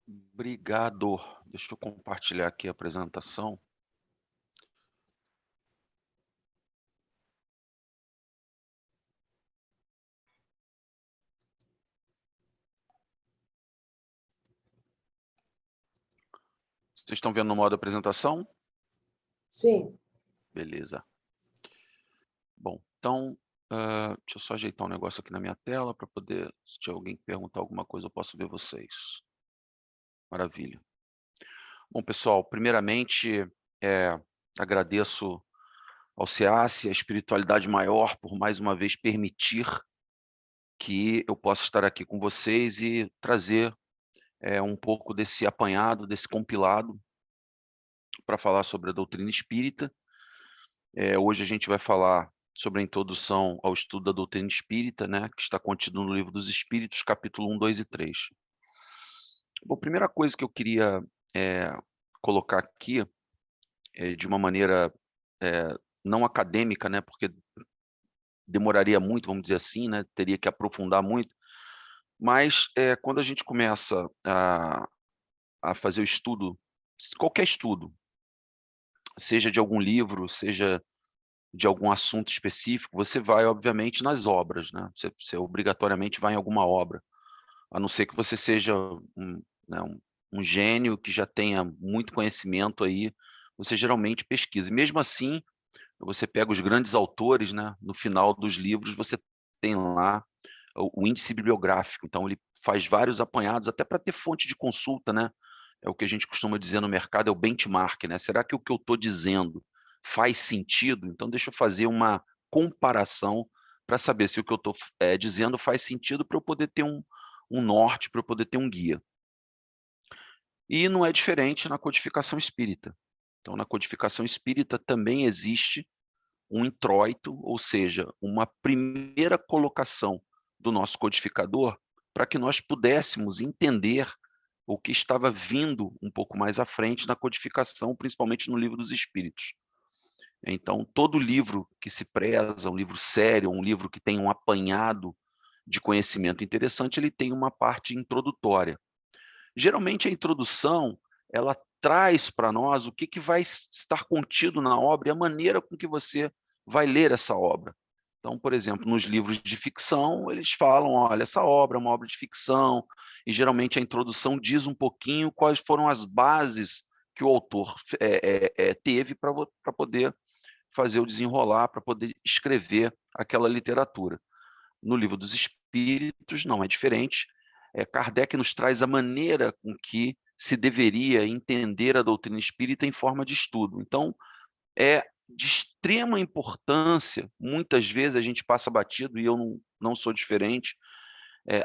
Obrigado. Deixa eu compartilhar aqui a apresentação. Vocês estão vendo no modo apresentação? Sim. Beleza. Bom, então, deixa eu só ajeitar um negócio aqui na minha tela para poder, se tiver alguém que perguntar alguma coisa, eu posso ver vocês. Maravilha. Bom, pessoal, primeiramente, agradeço ao SEACE, a espiritualidade maior, por mais uma vez permitir que eu possa estar aqui com vocês e trazer um pouco desse apanhado, desse compilado, para falar sobre a doutrina espírita. Hoje a gente vai falar sobre a introdução ao estudo da doutrina espírita, né, que está contido no Livro dos Espíritos, capítulo 1, 2 e 3. Bom, a primeira coisa que eu queria colocar aqui, de uma maneira não acadêmica, né, porque demoraria muito, vamos dizer assim, né, teria que aprofundar muito, mas quando a gente começa a fazer o estudo, qualquer estudo, seja de algum livro, seja de algum assunto específico, você vai, obviamente, nas obras, né, você obrigatoriamente vai em alguma obra, a não ser que você seja né, um gênio que já tenha muito conhecimento aí, você geralmente pesquisa. E mesmo assim, você pega os grandes autores, né, no final dos livros você tem lá o índice bibliográfico, então ele faz vários apanhados, até para ter fonte de consulta, né, é o que a gente costuma dizer no mercado, é o benchmark, né, será que o que eu estou dizendo faz sentido? Então deixa eu fazer uma comparação para saber se o que eu estou dizendo faz sentido para eu poder ter um norte, para eu poder ter um guia. E não é diferente na codificação espírita. Então na codificação espírita também existe um introito, ou seja, uma primeira colocação do nosso codificador, para que nós pudéssemos entender o que estava vindo um pouco mais à frente na codificação, principalmente no Livro dos Espíritos. Então, todo livro que se preza, um livro sério, um livro que tem um apanhado de conhecimento interessante, ele tem uma parte introdutória. Geralmente a introdução, ela traz para nós o que vai estar contido na obra e a maneira com que você vai ler essa obra. Então, por exemplo, nos livros de ficção, eles falam, olha, essa obra é uma obra de ficção, e geralmente a introdução diz um pouquinho quais foram as bases que o autor teve para poder fazer o desenrolar, para poder escrever aquela literatura. No Livro dos Espíritos, não, é diferente. Kardec nos traz a maneira com que se deveria entender a doutrina espírita em forma de estudo. Então, é de extrema importância, muitas vezes a gente passa batido, e eu não sou diferente,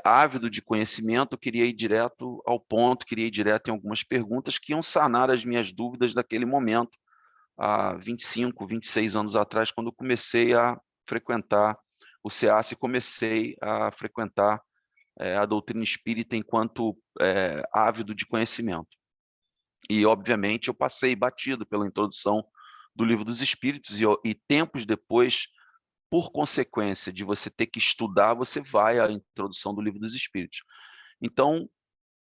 ávido de conhecimento, eu queria ir direto ao ponto, queria ir direto em algumas perguntas que iam sanar as minhas dúvidas daquele momento, há 25, 26 anos atrás, quando eu comecei a frequentar o SEACE e comecei a frequentar a doutrina espírita enquanto ávido de conhecimento. E, obviamente, eu passei batido pela introdução do Livro dos Espíritos e tempos depois, por consequência de você ter que estudar, você vai à introdução do Livro dos Espíritos. Então,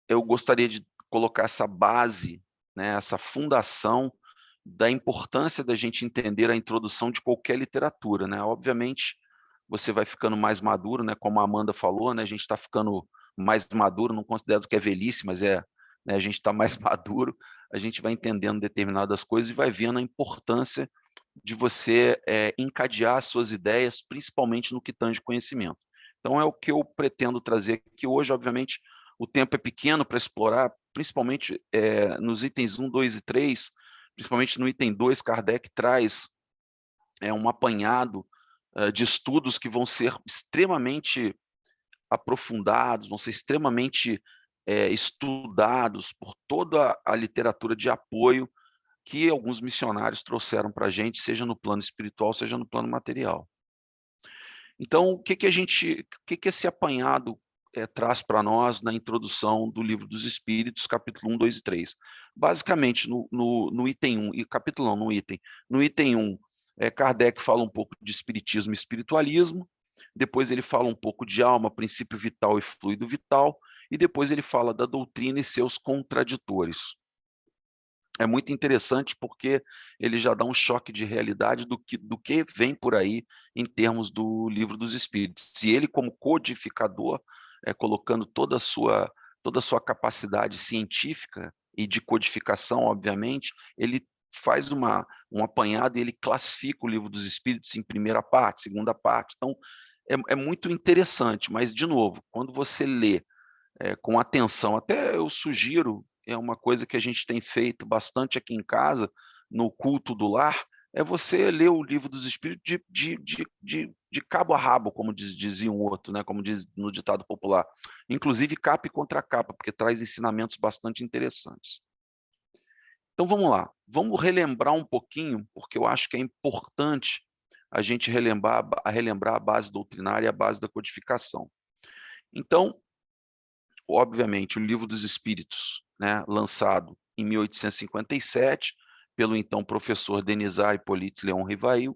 eu gostaria de colocar essa base, né, essa fundação da importância da gente entender a introdução de qualquer literatura, né? Obviamente, você vai ficando mais maduro, né, como a Amanda falou, né, a gente está ficando mais maduro, não considero que é velhice, mas né, a gente está mais maduro, a gente vai entendendo determinadas coisas e vai vendo a importância de você encadear as suas ideias, principalmente no que tange conhecimento. Então é o que eu pretendo trazer aqui hoje, obviamente, o tempo é pequeno para explorar, principalmente nos itens 1, 2 e 3, principalmente no item 2, Kardec traz um apanhado de estudos que vão ser extremamente aprofundados, vão ser extremamente estudados por toda a literatura de apoio que alguns missionários trouxeram para a gente, seja no plano espiritual, seja no plano material. Então, o que esse apanhado traz para nós na introdução do Livro dos Espíritos, capítulo 1, 2 e 3? Basicamente, no item 1, e capítulo não, no item. No item 1, Kardec fala um pouco de espiritismo e espiritualismo, depois ele fala um pouco de alma, princípio vital e fluido vital, e depois ele fala da doutrina e seus contraditores. É muito interessante porque ele já dá um choque de realidade do que vem por aí em termos do Livro dos Espíritos. E ele, como codificador, colocando toda a sua capacidade científica e de codificação, obviamente, ele faz um apanhado e ele classifica o Livro dos Espíritos em primeira parte, segunda parte. Então, é muito interessante, mas, de novo, quando você lê com atenção. Até eu sugiro, é uma coisa que a gente tem feito bastante aqui em casa, no culto do lar, é você ler o Livro dos Espíritos de cabo a rabo, como dizia um outro, né, como diz no ditado popular. Inclusive capa e contra capa, porque traz ensinamentos bastante interessantes. Então vamos lá, vamos relembrar um pouquinho, porque eu acho que é importante a gente relembrar a base doutrinária e a base da codificação. Então, obviamente, o Livro dos Espíritos, né, lançado em 1857 pelo então professor Denisard Hippolyte Léon Rivail,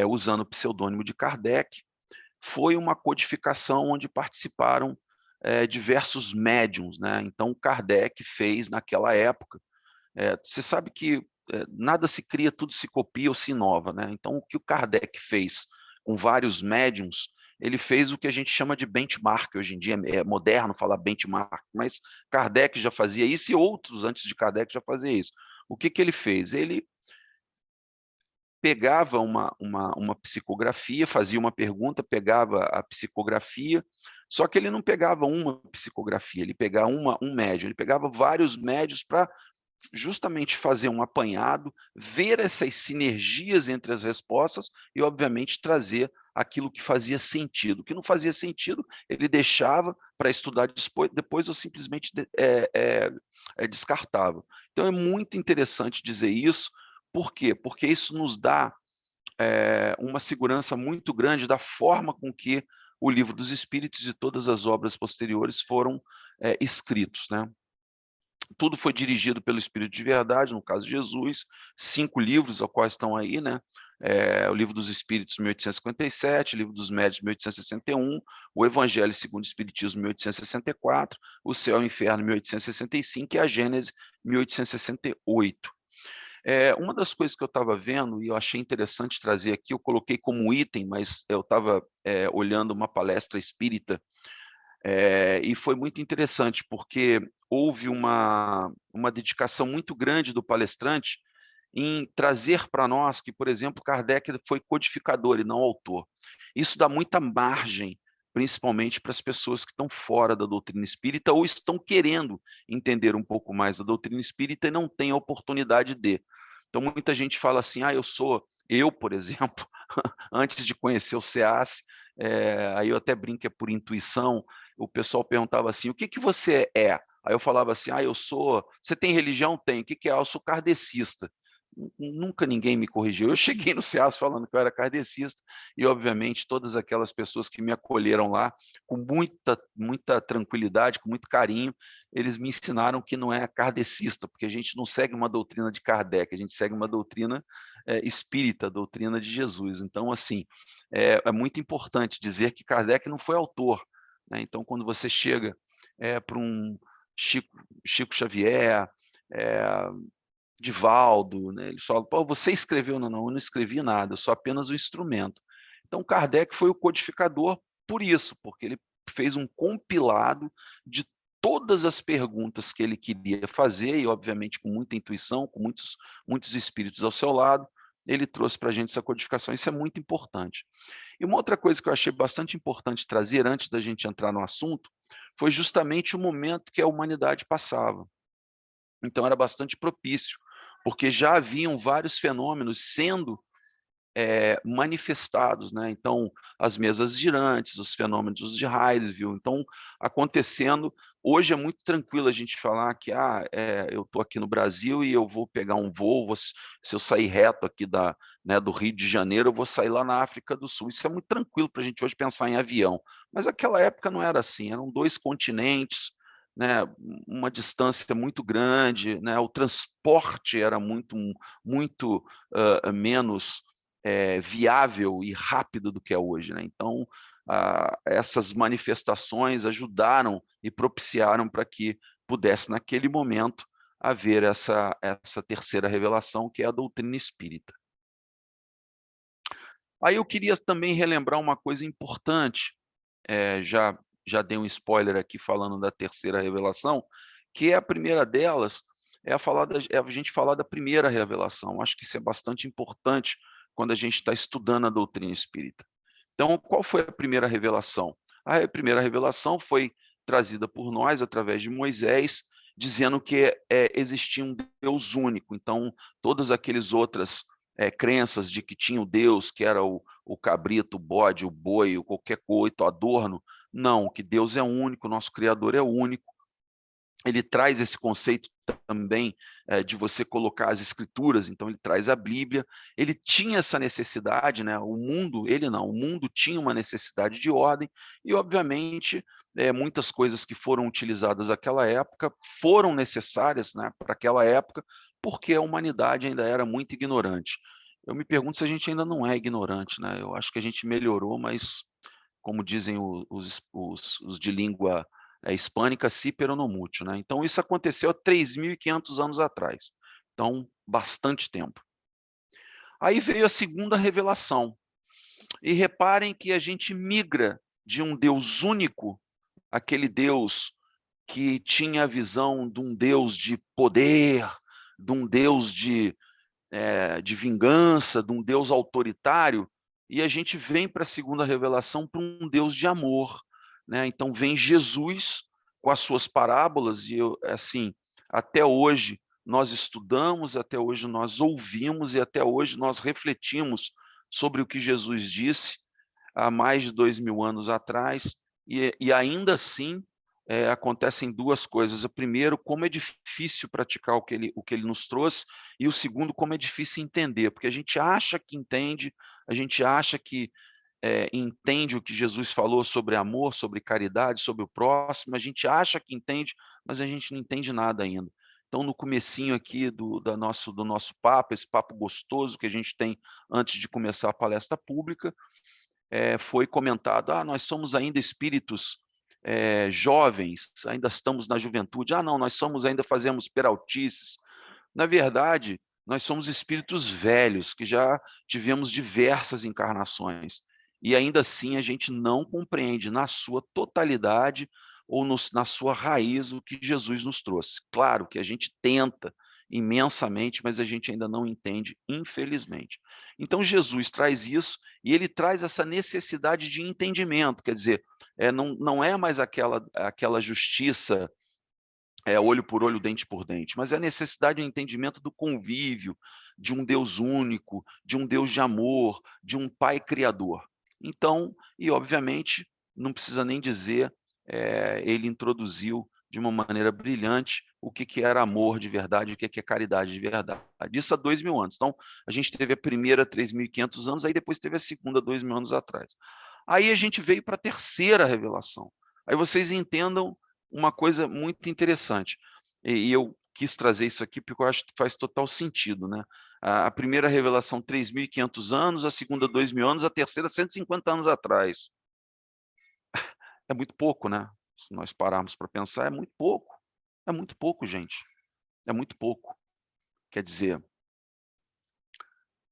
usando o pseudônimo de Kardec, foi uma codificação onde participaram diversos médiuns, né? Então Kardec fez naquela época. Você sabe que nada se cria, tudo se copia ou se inova, né? Então o que o Kardec fez com vários médiuns, ele fez o que a gente chama de benchmark. Hoje em dia é moderno falar benchmark, mas Kardec já fazia isso e outros antes de Kardec já faziam isso. O que ele fez? Ele pegava uma psicografia, fazia uma pergunta, pegava a psicografia, só que ele não pegava uma psicografia, ele pegava um médium, ele pegava vários médios para justamente fazer um apanhado, ver essas sinergias entre as respostas e, obviamente, trazer aquilo que fazia sentido. O que não fazia sentido, ele deixava para estudar depois ou simplesmente descartava. Então, é muito interessante dizer isso. Por quê? Porque isso nos dá uma segurança muito grande da forma com que o Livro dos Espíritos e todas as obras posteriores foram escritos, né? Tudo foi dirigido pelo Espírito de Verdade, no caso de Jesus, 5 livros, os quais estão aí, né? O Livro dos Espíritos, 1857, o Livro dos Médiuns, 1861, o Evangelho segundo o Espiritismo, 1864, o Céu e o Inferno, 1865, e a Gênese, 1868. Uma das coisas que eu estava vendo, e eu achei interessante trazer aqui, eu coloquei como item, mas eu estava olhando uma palestra espírita, e foi muito interessante, porque houve uma dedicação muito grande do palestrante em trazer para nós que, por exemplo, Kardec foi codificador e não autor. Isso dá muita margem, principalmente para as pessoas que estão fora da doutrina espírita ou estão querendo entender um pouco mais da doutrina espírita e não têm a oportunidade de. Então, muita gente fala assim, eu, por exemplo, antes de conhecer o SEAS, aí eu até brinco, é por intuição, o pessoal perguntava assim, o que que você é? Aí eu falava assim, você tem religião? Tem. O que que é? Eu sou kardecista. Nunca ninguém me corrigiu. Eu cheguei no SEAS falando que eu era kardecista e, obviamente, todas aquelas pessoas que me acolheram lá, com muita tranquilidade, com muito carinho, eles me ensinaram que não é kardecista, porque a gente não segue uma doutrina de Kardec, a gente segue uma doutrina espírita, a doutrina de Jesus. Então, assim, é muito importante dizer que Kardec não foi autor, né? Então, quando você chega para um Chico Xavier, é, Divaldo, né, eles falam: "Pô, você escreveu?" "Não, não, eu não escrevi nada, eu sou apenas um instrumento". Então Kardec foi o codificador por isso, porque ele fez um compilado de todas as perguntas que ele queria fazer e, obviamente, com muita intuição, com muitos espíritos ao seu lado, ele trouxe para a gente essa codificação. Isso é muito importante. E uma outra coisa que eu achei bastante importante trazer antes da gente entrar no assunto, foi justamente o momento que a humanidade passava. Então era bastante propício, porque já haviam vários fenômenos sendo manifestados, né? Então, as mesas girantes, os fenômenos de Heideville, então, acontecendo. Hoje é muito tranquilo a gente falar que eu estou aqui no Brasil e eu vou pegar um voo, se eu sair reto aqui do Rio de Janeiro, eu vou sair lá na África do Sul. Isso é muito tranquilo para a gente hoje pensar em avião. Mas aquela época não era assim, eram 2 continentes, né, uma distância muito grande, né, o transporte era muito menos viável e rápido do que é hoje, né? Então, essas manifestações ajudaram e propiciaram para que pudesse, naquele momento, haver essa terceira revelação, que é a doutrina espírita. Aí eu queria também relembrar uma coisa importante, já dei um spoiler aqui falando da terceira revelação, que é a primeira delas, é a gente falar da primeira revelação. Acho que isso é bastante importante quando a gente está estudando a doutrina espírita. Então, qual foi a primeira revelação? A primeira revelação foi trazida por nós através de Moisés, dizendo que existia um Deus único. Então, todas aquelas outras crenças de que tinha o Deus, que era o cabrito, o bode, o boi, o qualquer coisa, o adorno, não, que Deus é único, nosso Criador é único. Ele traz esse conceito também de você colocar as escrituras, então ele traz a Bíblia. Ele tinha essa necessidade, né? O mundo tinha uma necessidade de ordem, e obviamente muitas coisas que foram utilizadas naquela época foram necessárias, né, para aquela época, porque a humanidade ainda era muito ignorante. Eu me pergunto se a gente ainda não é ignorante, né? Eu acho que a gente melhorou, mas como dizem os de língua hispânica, siper no mútil, né? Então isso aconteceu há 3.500 anos atrás, então bastante tempo. Aí veio a segunda revelação, e reparem que a gente migra de um Deus único, aquele Deus que tinha a visão de um Deus de poder, de um Deus de vingança, de um Deus autoritário, e a gente vem para a segunda revelação para um Deus de amor, né? Então vem Jesus com as suas parábolas, e assim, até hoje nós estudamos, até hoje nós ouvimos e até hoje nós refletimos sobre o que Jesus disse há mais de 2.000 anos atrás, e ainda assim acontecem duas coisas. O primeiro, como é difícil praticar o que ele nos trouxe, e o segundo, como é difícil entender, porque a gente acha que entende, a gente acha que entende o que Jesus falou sobre amor, sobre caridade, sobre o próximo, a gente acha que entende, mas a gente não entende nada ainda. Então, no comecinho aqui do nosso papo, esse papo gostoso que a gente tem antes de começar a palestra pública, foi comentado: nós somos ainda espíritos jovens, ainda estamos na juventude. Não, nós ainda fazemos peraltices. Na verdade, nós somos espíritos velhos, que já tivemos diversas encarnações, e ainda assim a gente não compreende na sua totalidade ou na sua raiz o que Jesus nos trouxe. Claro que a gente tenta imensamente, mas a gente ainda não entende, infelizmente. Então Jesus traz isso, e ele traz essa necessidade de entendimento, quer dizer, não é mais aquela justiça olho por olho, dente por dente, mas é a necessidade de entendimento do convívio, de um Deus único, de um Deus de amor, de um Pai Criador. Então, e obviamente, não precisa nem dizer, ele introduziu de uma maneira brilhante o que era amor de verdade, o que é caridade de verdade. Isso há 2.000 anos. Então, a gente teve a primeira 3.500 anos, aí depois teve a segunda 2.000 anos atrás. Aí a gente veio para a terceira revelação. Aí vocês entendam uma coisa muito interessante, e eu quis trazer isso aqui porque eu acho que faz total sentido, né? A primeira revelação 3.500 anos, a segunda 2.000 anos, a terceira 150 anos atrás. É muito pouco, né? Se nós pararmos para pensar, é muito pouco, gente, é muito pouco. Quer dizer,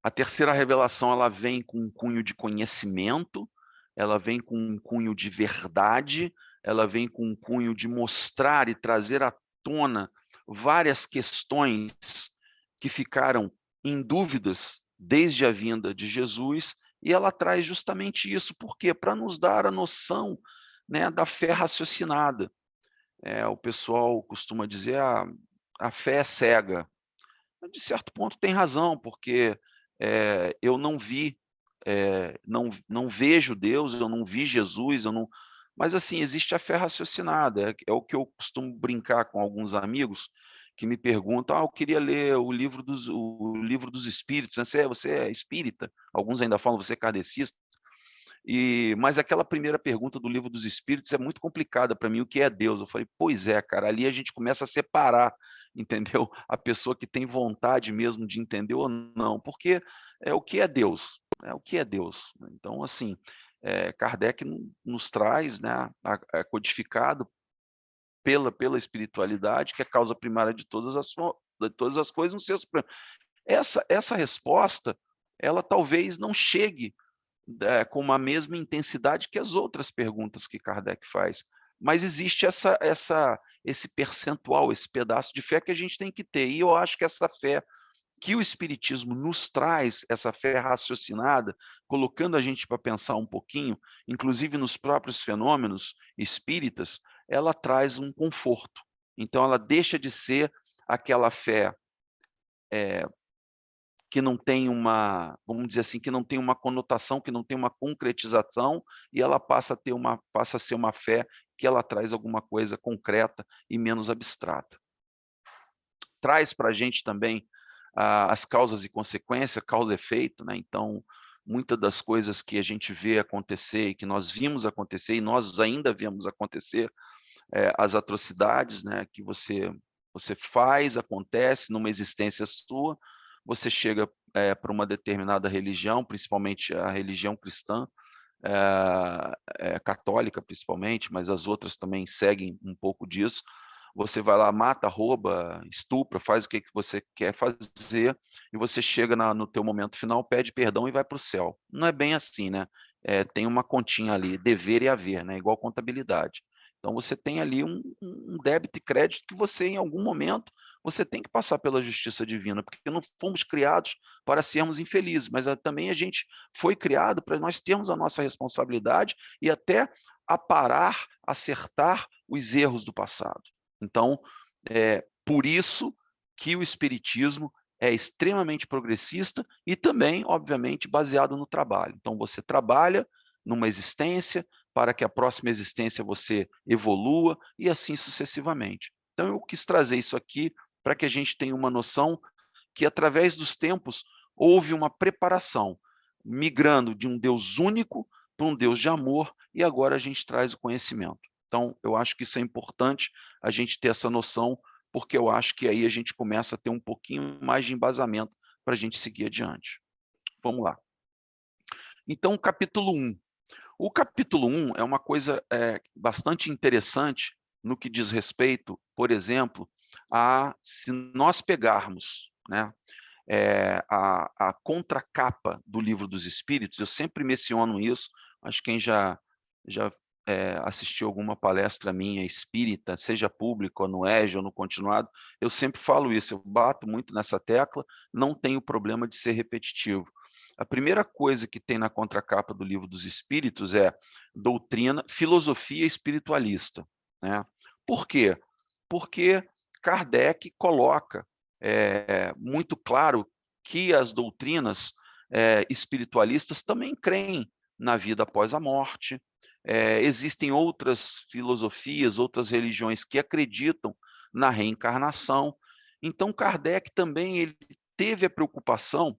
a terceira revelação, ela vem com um cunho de conhecimento, ela vem com um cunho de verdade, ela vem com um cunho de mostrar e trazer à tona várias questões que ficaram em dúvidas desde a vinda de Jesus, e ela traz justamente isso. Por quê? Para nos dar a noção, né, da fé raciocinada. O pessoal costuma dizer: a fé é cega. De certo ponto tem razão, porque eu não vi, não vejo Deus, eu não vi Jesus, eu não, mas assim, existe a fé raciocinada, é o que eu costumo brincar com alguns amigos que me perguntam: eu queria ler o livro dos espíritos, né? Você é espírita? Alguns ainda falam: você é kardecista? Mas aquela primeira pergunta do livro dos espíritos é muito complicada para mim: o que é Deus? Eu falei: pois é, cara, ali a gente começa a separar, entendeu? A pessoa que tem vontade mesmo de entender ou não, porque o que é Deus? O que é Deus? Então, assim, Kardec nos traz, né, codificado pela espiritualidade, que é a causa primária de todas as coisas no ser supremo. Essa resposta, ela talvez não chegue com uma mesma intensidade que as outras perguntas que Kardec faz, mas existe esse percentual, esse pedaço de fé que a gente tem que ter, e eu acho que essa fé que o espiritismo nos traz, essa fé raciocinada, colocando a gente para pensar um pouquinho, inclusive nos próprios fenômenos espíritas, ela traz um conforto. Então ela deixa de ser aquela fé que não tem uma, vamos dizer assim, que não tem uma conotação, que não tem uma concretização, e ela passa a ser uma fé que ela traz alguma coisa concreta e menos abstrata. Traz para a gente também as causas e consequências, causa e efeito, né? Então, muitas das coisas que a gente vê acontecer e que nós vimos acontecer e nós ainda vemos acontecer, as atrocidades, né, que você faz, acontece numa existência sua, você chega para uma determinada religião, principalmente a religião cristã, católica principalmente, mas as outras também seguem um pouco disso. Você vai lá, mata, rouba, estupra, faz o que você quer fazer, e você chega no teu momento final, pede perdão e vai para o céu. Não é bem assim, né? Tem uma continha ali, dever e haver, né? Igual contabilidade. Então você tem ali um débito e crédito que você, em algum momento, você tem que passar pela justiça divina, porque não fomos criados para sermos infelizes, mas também a gente foi criado para nós termos a nossa responsabilidade e até aparar, acertar os erros do passado. Então, por isso que o espiritismo é extremamente progressista e também, obviamente, baseado no trabalho. Então, você trabalha numa existência para que a próxima existência você evolua e assim sucessivamente. Então, eu quis trazer isso aqui para que a gente tenha uma noção que, através dos tempos, houve uma preparação, migrando de um Deus único para um Deus de amor, e agora a gente traz o conhecimento. Então, eu acho que isso é importante, a gente ter essa noção, porque eu acho que aí a gente começa a ter um pouquinho mais de embasamento para a gente seguir adiante. Vamos lá. Então, capítulo 1. O capítulo 1 é uma coisa bastante interessante no que diz respeito, por exemplo, se nós pegarmos, né, a contracapa do Livro dos Espíritos, eu sempre menciono isso, acho que quem já assistiu alguma palestra minha espírita, seja pública ou no EJA ou no continuado, eu sempre falo isso, eu bato muito nessa tecla, não tenho problema de ser repetitivo. A primeira coisa que tem na contracapa do Livro dos Espíritos é doutrina, filosofia espiritualista, né? Por quê? Porque Kardec coloca muito claro que as doutrinas espiritualistas também creem na vida após a morte. Existem outras filosofias, outras religiões que acreditam na reencarnação. Então, Kardec também ele teve a preocupação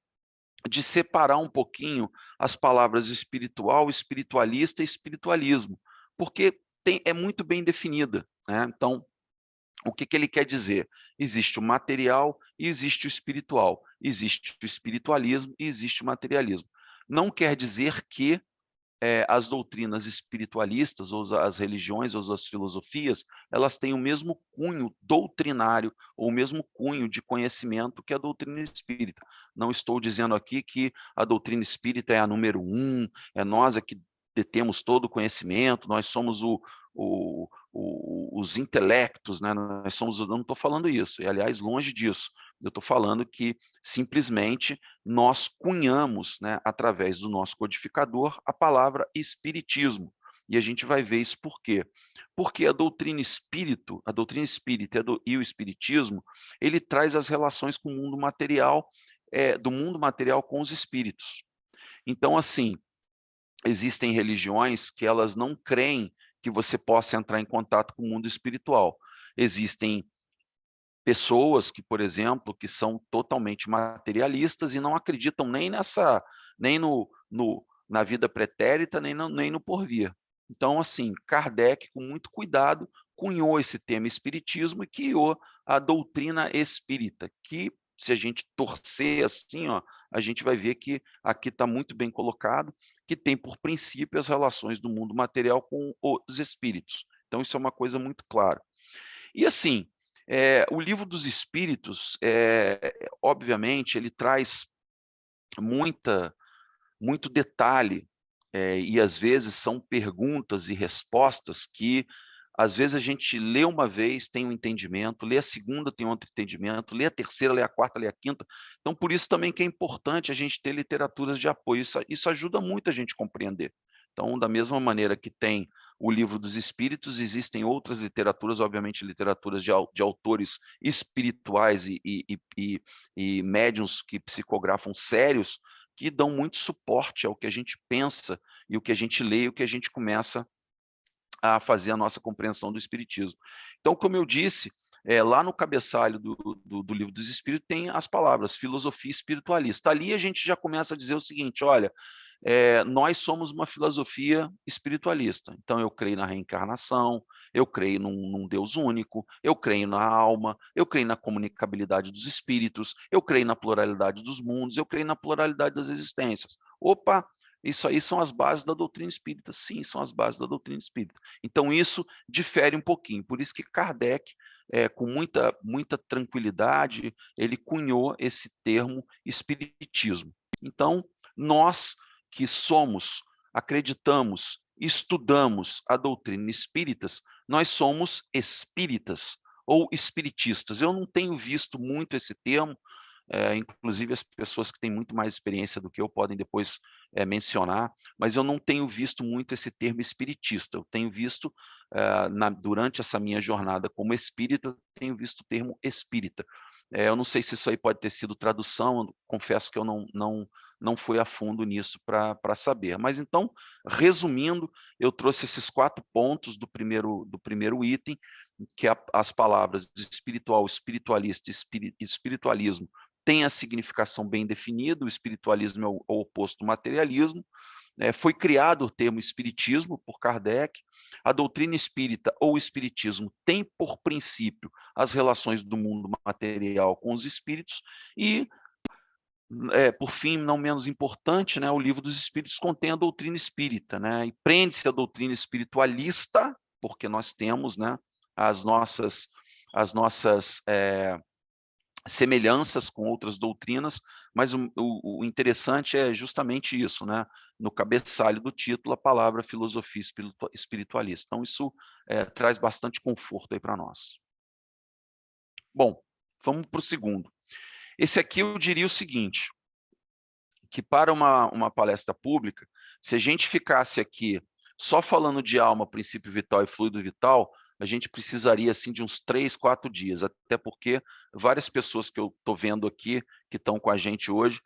de separar um pouquinho as palavras espiritual, espiritualista e espiritualismo, porque é muito bem definida, né? Então, o que ele quer dizer? Existe o material e existe o espiritual. Existe o espiritualismo e existe o materialismo. Não quer dizer que as doutrinas espiritualistas, ou as religiões, ou as filosofias, elas têm o mesmo cunho doutrinário, ou o mesmo cunho de conhecimento que a doutrina espírita. Não estou dizendo aqui que a doutrina espírita é a número 1, é nós que detemos todo o conhecimento, nós somos os intelectos, né? Nós somos, eu não estou falando isso, e aliás, longe disso. Eu estou falando que simplesmente nós cunhamos, né, através do nosso codificador, a palavra espiritismo. E a gente vai ver isso por quê? Porque a doutrina espírita e o espiritismo, ele traz as relações com o mundo material, do mundo material com os espíritos. Então, assim, existem religiões que elas não creem que você possa entrar em contato com o mundo espiritual. Existem pessoas que, por exemplo, que são totalmente materialistas e não acreditam nem na vida pretérita, nem no porvir. Então, assim, Kardec, com muito cuidado, cunhou esse tema espiritismo e criou a doutrina espírita, que, se a gente torcer assim, ó, a gente vai ver que aqui está muito bem colocado, que tem por princípio as relações do mundo material com os espíritos. Então isso é uma coisa muito clara. E assim, o Livro dos Espíritos, obviamente, ele traz muito detalhe, e às vezes são perguntas e respostas que, às vezes, a gente lê uma vez, tem um entendimento, lê a segunda, tem outro entendimento, lê a terceira, lê a quarta, lê a quinta. Então, por isso também que é importante a gente ter literaturas de apoio, isso ajuda muito a gente a compreender. Então, da mesma maneira que tem o Livro dos Espíritos, existem outras literaturas, obviamente literaturas de autores espirituais e médiuns que psicografam sérios, que dão muito suporte ao que a gente pensa e o que a gente lê e o que a gente começa a fazer a nossa compreensão do espiritismo. Então, como eu disse, lá no cabeçalho do Livro dos Espíritos tem as palavras filosofia espiritualista. Ali a gente já começa a dizer o seguinte: olha, nós somos uma filosofia espiritualista. Então, eu creio na reencarnação, eu creio num Deus único, eu creio na alma, eu creio na comunicabilidade dos espíritos, eu creio na pluralidade dos mundos, eu creio na pluralidade das existências. Opa, isso aí são as bases da doutrina espírita. Sim, são as bases da doutrina espírita. Então, isso difere um pouquinho. Por isso que Kardec, com muita tranquilidade, ele cunhou esse termo espiritismo. Então, nós que somos, acreditamos, estudamos a doutrina espíritas, nós somos espíritas ou espiritistas. Eu não tenho visto muito esse termo, inclusive as pessoas que têm muito mais experiência do que eu podem depois mencionar, mas eu não tenho visto muito esse termo espiritista. Eu tenho visto, durante essa minha jornada como espírita, eu tenho visto o termo espírita. Eu não sei se isso aí pode ter sido tradução, eu confesso que eu não fui a fundo nisso para saber. Mas então, resumindo, eu trouxe esses 4 pontos do primeiro item, que é as palavras espiritual, espiritualista e espiritualismo têm a significação bem definida. O espiritualismo é o oposto do materialismo. Foi criado o termo espiritismo por Kardec. A doutrina espírita ou espiritismo tem por princípio as relações do mundo material com os espíritos e, por fim, não menos importante, né, o Livro dos Espíritos contém a doutrina espírita, né, e prende-se a doutrina espiritualista, porque nós temos, né, as nossas semelhanças com outras doutrinas, mas o interessante é justamente isso, né? No cabeçalho do título, a palavra filosofia espiritualista. Então, isso traz bastante conforto aí para nós. Bom, vamos para o segundo. Esse aqui eu diria o seguinte, que para uma palestra pública, se a gente ficasse aqui só falando de alma, princípio vital e fluido vital, a gente precisaria assim de uns 3, 4 dias, até porque várias pessoas que eu estou vendo aqui, que estão com a gente hoje,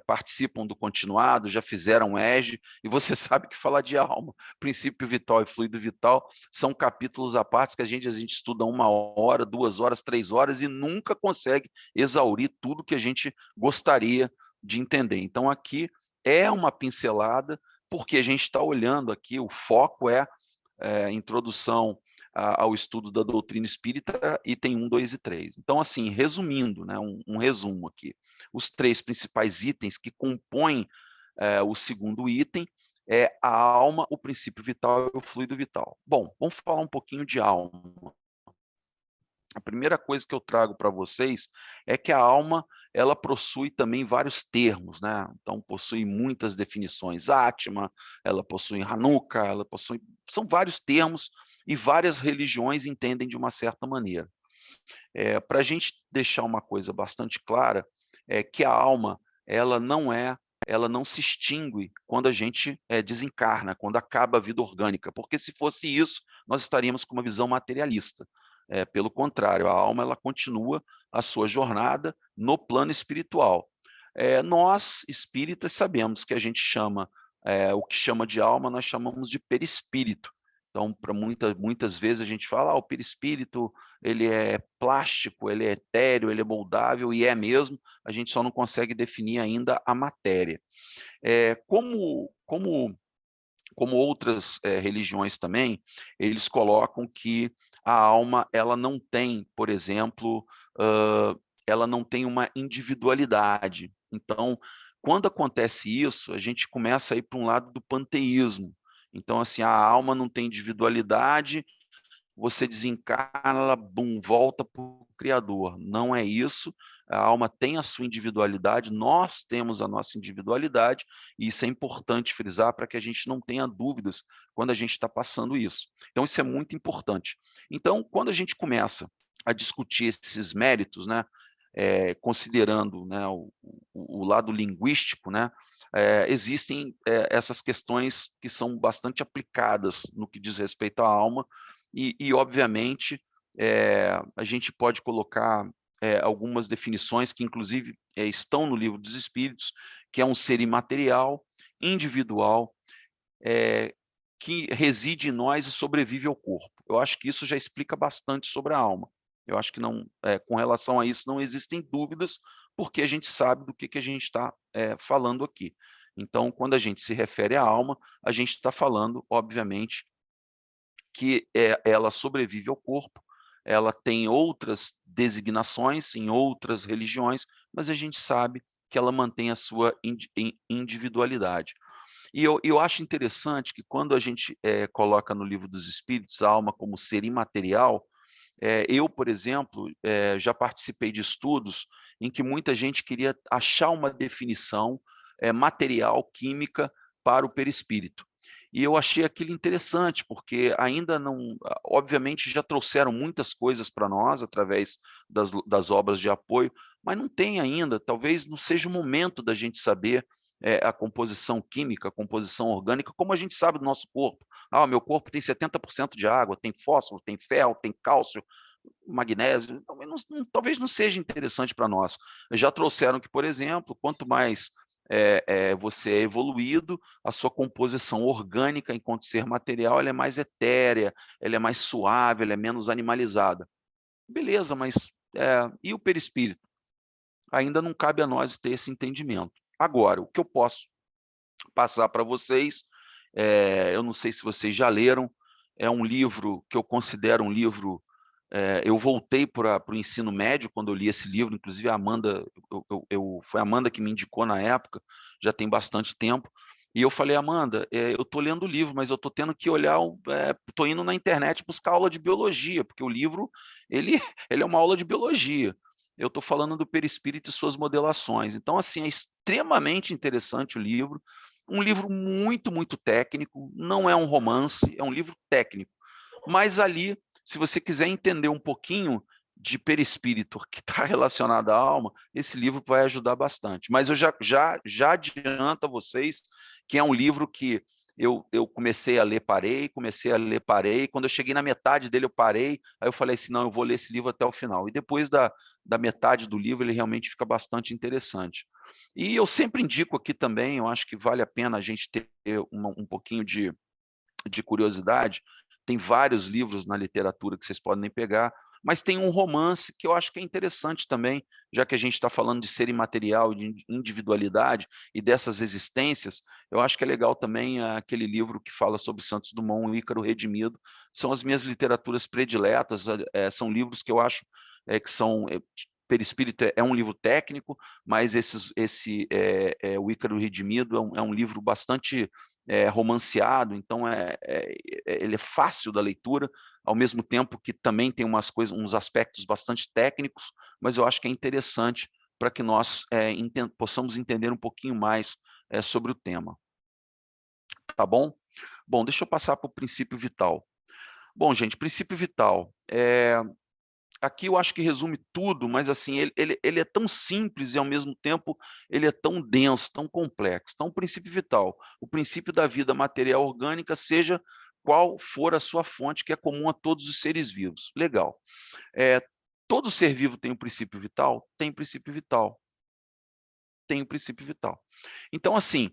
participam do continuado, já fizeram EJE, e você sabe que falar de alma, princípio vital e fluido vital são capítulos à parte que a gente estuda 1 hora, 2 horas, 3 horas e nunca consegue exaurir tudo que a gente gostaria de entender. Então, aqui é uma pincelada, porque a gente está olhando aqui, o foco é introdução ao estudo da doutrina espírita, item 1, 2 e 3. Então, assim, resumindo, né, um resumo aqui. Os 3 principais itens que compõem o segundo item é a alma, o princípio vital e o fluido vital. Bom, vamos falar um pouquinho de alma. A primeira coisa que eu trago para vocês é que a alma, ela possui também vários termos, né? Então, possui muitas definições. Atma, ela possui Hanukkah, ela possui... São vários termos e várias religiões entendem de uma certa maneira. Para a gente deixar uma coisa bastante clara, é que a alma, ela não se extingue quando a gente desencarna, quando acaba a vida orgânica, porque se fosse isso, nós estaríamos com uma visão materialista. Pelo contrário, a alma ela continua a sua jornada no plano espiritual. Nós, espíritas, sabemos que a gente chama, o que chama de alma, nós chamamos de perispírito. Então, para muitas vezes a gente fala, o perispírito ele é plástico, ele é etéreo, ele é moldável, e é mesmo, a gente só não consegue definir ainda a matéria. Como outras religiões também, eles colocam que a alma ela não tem, por exemplo, ela não tem uma individualidade. Então, quando acontece isso, a gente começa a ir para um lado do panteísmo. Então, assim, a alma não tem individualidade, você desencarna, ela bum, volta para o Criador. Não é isso. A alma tem a sua individualidade, nós temos a nossa individualidade, e isso é importante frisar para que a gente não tenha dúvidas quando a gente está passando isso. Então, isso é muito importante. Então, quando a gente começa a discutir esses méritos, né, considerando, né, o lado linguístico, né, existem essas questões que são bastante aplicadas no que diz respeito à alma, e obviamente, a gente pode colocar algumas definições que, inclusive, estão no Livro dos Espíritos, que é um ser imaterial, individual, que reside em nós e sobrevive ao corpo. Eu acho que isso já explica bastante sobre a alma. Eu acho que não, com relação a isso, não existem dúvidas, porque a gente sabe do que a gente está falando aqui. Então, quando a gente se refere à alma, a gente está falando, obviamente, que ela sobrevive ao corpo, ela tem outras designações em outras religiões, mas a gente sabe que ela mantém a sua individualidade. E eu acho interessante que quando a gente coloca no Livro dos Espíritos a alma como ser imaterial, eu, por exemplo, já participei de estudos em que muita gente queria achar uma definição material, química, para o perispírito. E eu achei aquilo interessante, porque ainda não, obviamente já trouxeram muitas coisas para nós através das obras de apoio, mas não tem ainda, talvez não seja o momento da gente saber a composição química, a composição orgânica, como a gente sabe do nosso corpo. Ah, meu corpo tem 70% de água, tem fósforo, tem ferro, tem cálcio, magnésio, talvez não seja interessante para nós. Já trouxeram que, por exemplo, quanto mais você é evoluído, a sua composição orgânica, enquanto ser material, ela é mais etérea, ela é mais suave, ela é menos animalizada. Beleza, mas e o perispírito? Ainda não cabe a nós ter esse entendimento. Agora, o que eu posso passar para vocês, eu não sei se vocês já leram, é um livro que eu considero um livro. Eu voltei para o ensino médio quando eu li esse livro, inclusive a Amanda, foi a Amanda que me indicou na época, já tem bastante tempo, e eu falei, Amanda, eu estou lendo o livro, mas eu estou tendo que olhar, estou indo na internet buscar aula de biologia, porque o livro, ele, ele é uma aula de biologia. Eu estou falando do perispírito e suas modelações. Então, assim, é extremamente interessante o livro, um livro muito, muito técnico, não é um romance, é um livro técnico. Mas ali, se você quiser entender um pouquinho de perispírito que está relacionado à alma, esse livro vai ajudar bastante. Mas eu já adianto a vocês que é um livro que eu comecei a ler, parei, comecei a ler, parei. Quando eu cheguei na metade dele, eu parei. Aí eu falei assim, não, eu vou ler esse livro até o final. E depois da metade do livro, ele realmente fica bastante interessante. E eu sempre indico aqui também, eu acho que vale a pena a gente ter um pouquinho de curiosidade. Tem vários livros na literatura que vocês podem pegar, mas tem um romance que eu acho que é interessante também, já que a gente está falando de ser imaterial, de individualidade e dessas existências, eu acho que é legal também aquele livro que fala sobre Santos Dumont, o Ícaro Redimido, são as minhas literaturas prediletas, são livros que eu acho que são... Perispírito é um livro técnico, mas o Ícaro Redimido é um livro bastante romanceado, então ele é fácil da leitura, ao mesmo tempo que também tem umas coisas, uns aspectos bastante técnicos, mas eu acho que é interessante para que nós possamos entender um pouquinho mais sobre o tema. Tá bom? Bom, deixa eu passar para o princípio vital. Bom, gente, princípio vital. Aqui eu acho que resume tudo, mas assim, ele é tão simples e ao mesmo tempo ele é tão denso, tão complexo. Então, o princípio vital, o princípio da vida material orgânica, seja qual for a sua fonte, que é comum a todos os seres vivos. Legal. Todo ser vivo tem um princípio vital? Tem princípio vital. Tem um princípio vital. Então, assim,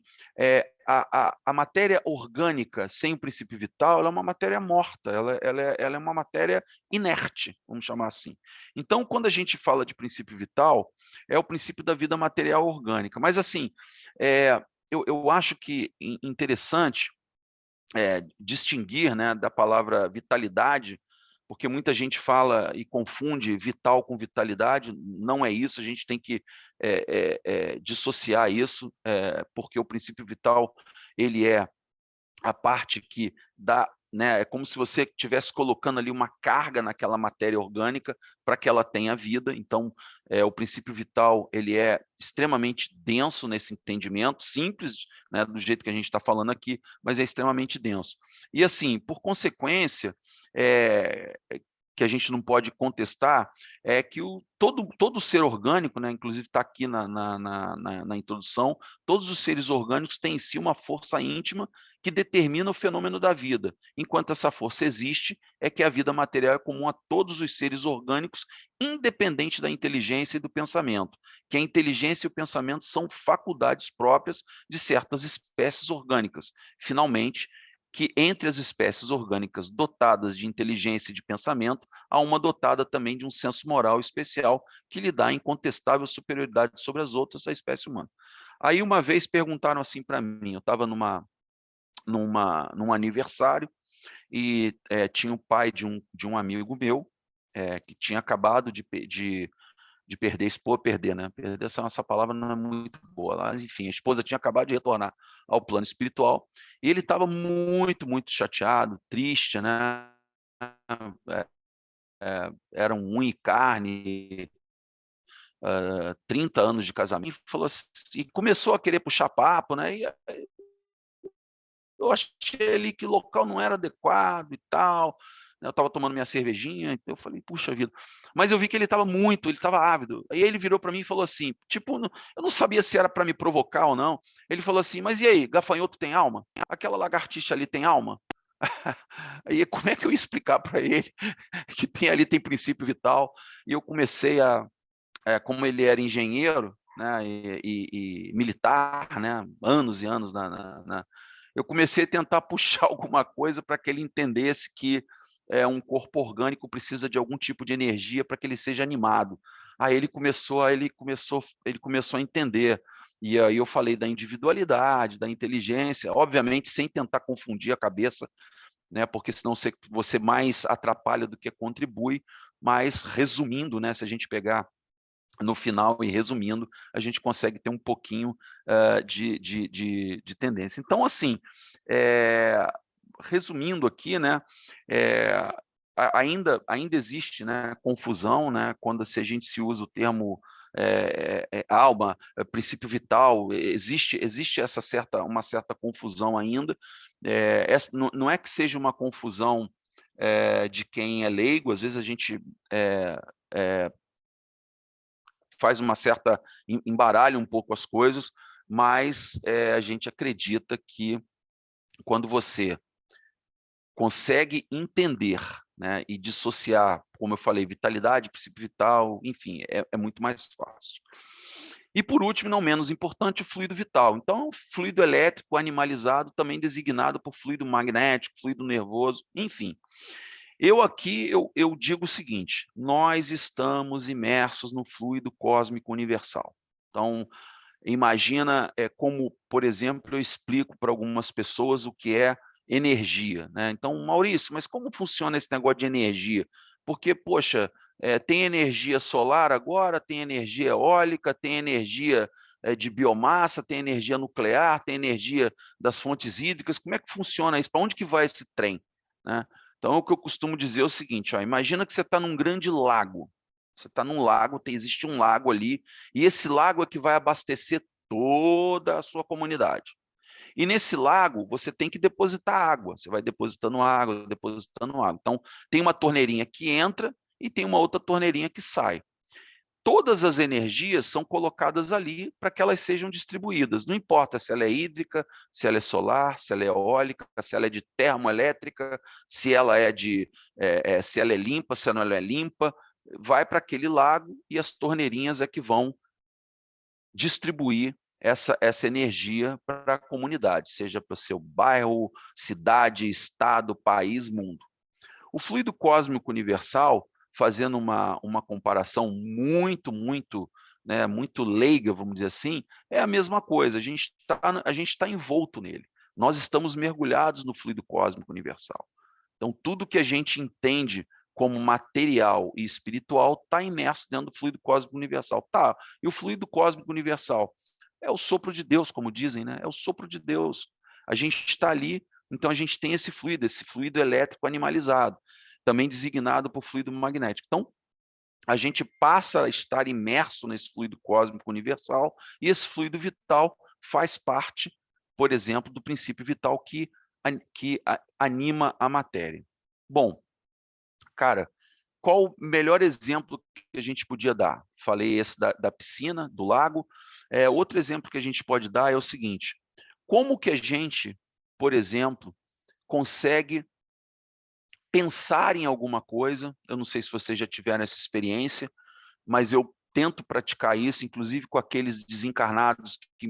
a matéria orgânica sem o princípio vital, ela é uma matéria morta, ela é uma matéria inerte, vamos chamar assim. Então, quando a gente fala de princípio vital, é o princípio da vida material orgânica. Mas, assim, eu acho que interessante distinguir, né, da palavra vitalidade porque muita gente fala e confunde vital com vitalidade, não é isso, a gente tem que dissociar isso, porque o princípio vital, ele é a parte que dá, né, é como se você estivesse colocando ali uma carga naquela matéria orgânica para que ela tenha vida. Então, o princípio vital, ele é extremamente denso nesse entendimento, simples, né, do jeito que a gente está falando aqui, mas é extremamente denso. E assim, por consequência, eh, que a gente não pode contestar, é que todo ser orgânico, né, inclusive está aqui na introdução, todos os seres orgânicos têm em si uma força íntima que determina o fenômeno da vida. Enquanto essa força existe, é que a vida material é comum a todos os seres orgânicos, independente da inteligência e do pensamento, que a inteligência e o pensamento são faculdades próprias de certas espécies orgânicas. Finalmente, que entre as espécies orgânicas dotadas de inteligência e de pensamento, há uma dotada também de um senso moral especial que lhe dá incontestável superioridade sobre as outras, a espécie humana. Aí uma vez perguntaram assim para mim, eu estava num aniversário e tinha o pai de um amigo meu, que tinha acabado de perder a esposa, perder, né? Perder, essa palavra não é muito boa, mas enfim, a esposa tinha acabado de retornar ao plano espiritual e ele estava muito, muito chateado, triste, né? Era um unha e carne, 30 anos de casamento, e falou assim, e começou a querer puxar papo, né? E eu achei ali que o local não era adequado e tal, né, eu estava tomando minha cervejinha, então eu falei: "Puxa vida". Mas eu vi que ele estava ávido. Aí ele virou para mim e falou assim, tipo, eu não sabia se era para me provocar ou não. Ele falou assim: "Mas e aí, gafanhoto tem alma? Aquela lagartixa ali tem alma?" Aí como é que eu ia explicar para ele que tem princípio vital? E eu comecei como ele era engenheiro, né, e militar, né, anos e anos eu comecei a tentar puxar alguma coisa para que ele entendesse que um corpo orgânico precisa de algum tipo de energia para que ele seja animado. Aí ele começou a entender. E aí eu falei da individualidade, da inteligência, obviamente sem tentar confundir a cabeça, né, porque senão você mais atrapalha do que contribui, mas resumindo, né, se a gente pegar no final e resumindo, a gente consegue ter um pouquinho de tendência. Então, assim, eh, resumindo aqui, né, eh, ainda existe, né, confusão, né, quando se a gente se usa o termo alma, princípio vital, existe uma certa confusão ainda. Não é que seja uma confusão de quem é leigo, às vezes a gente faz uma certa embaralha um pouco as coisas, mas a gente acredita que quando você consegue entender, né, e dissociar, como eu falei, vitalidade, princípio vital, enfim, é muito mais fácil. E por último, não menos importante, o fluido vital. Então, fluido elétrico animalizado, também designado por fluido magnético, fluido nervoso, enfim. Eu digo o seguinte: nós estamos imersos no fluido cósmico universal. Então, imagina, como, por exemplo, eu explico para algumas pessoas o que é energia, né. Então: "Maurício, mas como funciona esse negócio de energia? Porque, poxa, tem energia solar agora, tem energia eólica, tem energia, de biomassa, tem energia nuclear, tem energia das fontes hídricas, como é que funciona isso? Para onde que vai esse trem?", né. Então, o que eu costumo dizer é o seguinte, ó, imagina que você está num grande lago. Você está num lago, existe um lago ali, e esse lago é que vai abastecer toda a sua comunidade. E nesse lago, você tem que depositar água. Você vai depositando água, depositando água. Então, tem uma torneirinha que entra e tem uma outra torneirinha que sai. Todas as energias são colocadas ali para que elas sejam distribuídas. Não importa se ela é hídrica, se ela é solar, se ela é eólica, se ela é de termoelétrica, se ela é limpa, se ela não é limpa, vai para aquele lago e as torneirinhas é que vão distribuir essa energia para a comunidade, seja para o seu bairro, cidade, estado, país, mundo. O fluido cósmico universal, fazendo uma comparação muito, né, muito leiga, vamos dizer assim, é a mesma coisa, a gente tá envolto nele. Nós estamos mergulhados no fluido cósmico universal. Então, tudo que a gente entende como material e espiritual, está imerso dentro do fluido cósmico universal. Tá, e o fluido cósmico universal é o sopro de Deus, como dizem, né? É o sopro de Deus. A gente está ali, então a gente tem esse fluido elétrico animalizado, também designado por fluido magnético. Então, a gente passa a estar imerso nesse fluido cósmico universal, e esse fluido vital faz parte, por exemplo, do princípio vital que anima a matéria. Bom, cara, qual o melhor exemplo que a gente podia dar? Falei esse da piscina, do lago. Outro exemplo que a gente pode dar é o seguinte: como que a gente, por exemplo, consegue pensar em alguma coisa? Eu não sei se vocês já tiveram essa experiência, mas eu tento praticar isso, inclusive com aqueles desencarnados que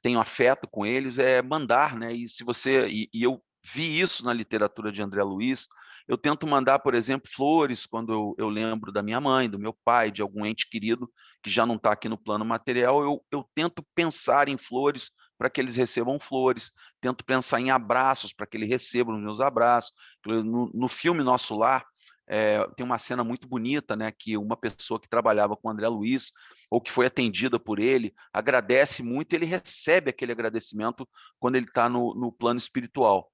tenho afeto com eles, é mandar, né? E se você e eu vi isso na literatura de André Luiz. Eu tento mandar, por exemplo, flores quando eu lembro da minha mãe, do meu pai, de algum ente querido que já não está aqui no plano material. Eu tento pensar em flores para que eles recebam flores, tento pensar em abraços para que eles recebam os meus abraços. No filme Nosso Lar, tem uma cena muito bonita, né, que uma pessoa que trabalhava com André Luiz, ou que foi atendida por ele, agradece muito, e ele recebe aquele agradecimento quando ele está no plano espiritual.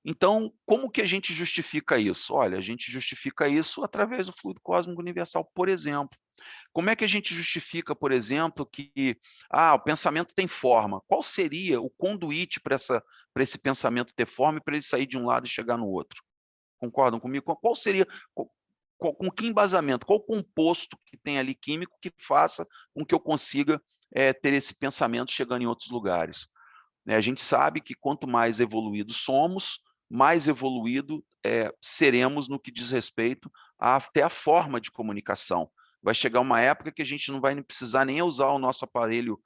Então, como que a gente justifica isso? Olha, a gente justifica isso através do fluido cósmico universal, por exemplo. Como é que a gente justifica, por exemplo, que o pensamento tem forma? Qual seria o conduíte para esse pensamento ter forma e para ele sair de um lado e chegar no outro? Concordam comigo? Qual seria, com que embasamento, qual composto que tem ali químico que faça com que eu consiga ter esse pensamento chegando em outros lugares? A gente sabe que quanto mais evoluídos somos, mais evoluído seremos no que diz respeito até a forma de comunicação. Vai chegar uma época que a gente não vai precisar nem usar o nosso aparelho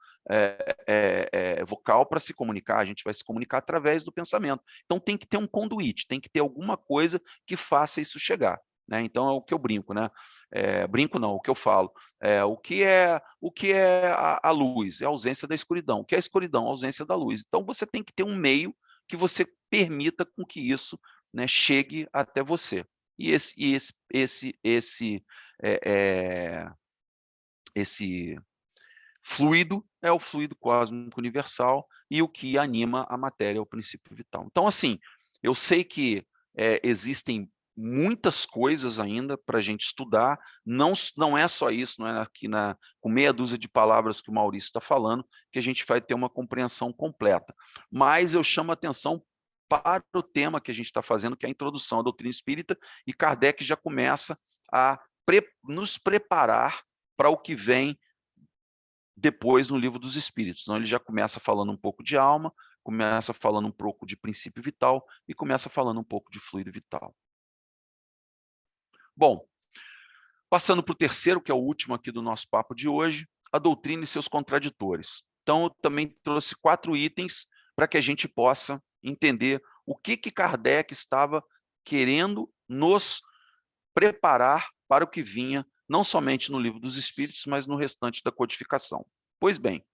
vocal para se comunicar, a gente vai se comunicar através do pensamento. Então tem que ter um conduíte, tem que ter alguma coisa que faça isso chegar. Né? Então é o que eu brinco, né? Brinco não, o que eu falo. O que é a luz? É a ausência da escuridão. O que é a escuridão? A ausência da luz. Então você tem que ter um meio que você permita com que isso, né, chegue até você. E esse fluido é o fluido cósmico universal, e o que anima a matéria é o princípio vital. Então, assim, eu sei que existem muitas coisas ainda para a gente estudar, não é só isso, não é aqui com meia dúzia de palavras que o Maurício está falando, que a gente vai ter uma compreensão completa. Mas eu chamo a atenção para o tema que a gente está fazendo, que é a introdução à doutrina espírita, e Kardec já começa a nos preparar para o que vem depois no Livro dos Espíritos. Então ele já começa falando um pouco de alma, começa falando um pouco de princípio vital e começa falando um pouco de fluido vital. Bom, passando para o terceiro, que é o último aqui do nosso papo de hoje, a doutrina e seus contraditores. Então eu também trouxe 4 itens para que a gente possa entender o que Kardec estava querendo nos preparar para o que vinha, não somente no Livro dos Espíritos, mas no restante da codificação. Pois bem,